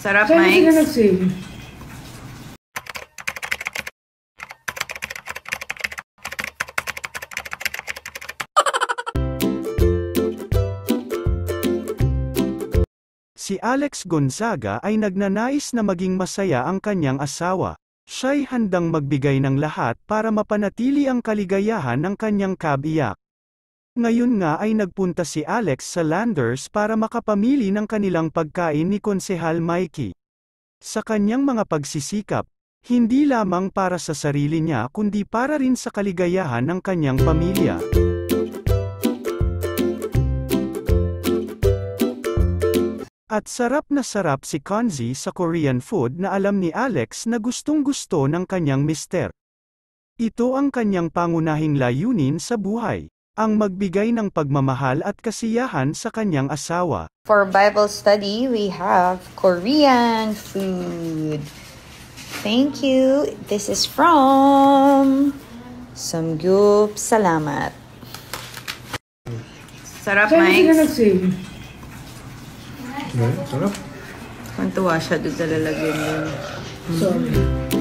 Sarap, Saan Mike. sila nag-save? Si Alex Gonzaga ay nagnanais na maging masaya ang kanyang asawa. Siya'y handang magbigay ng lahat para mapanatili ang kaligayahan ng kanyang kabiyak. Ngayon nga ay nagpunta si Alex sa Landers para makapamili ng kanilang pagkain ni Konsehal Mikey. Sa kanyang mga pagsisikap, hindi lamang para sa sarili niya kundi para rin sa kaligayahan ng kanyang pamilya. At sarap na sarap si Konzi sa Korean food na alam ni Alex na gustong-gusto ng kanyang mister. Ito ang kanyang pangunahing layunin sa buhay, ang magbigay ng pagmamahal at kasiyahan sa kanyang asawa. For Bible study, we have Korean food. Thank you. This is from Samgyup. Salamat. Sarap, Saan sila Mike. nag-save? Sarap. Kung tuwa siya doon sa lalagyan doon. Sorry.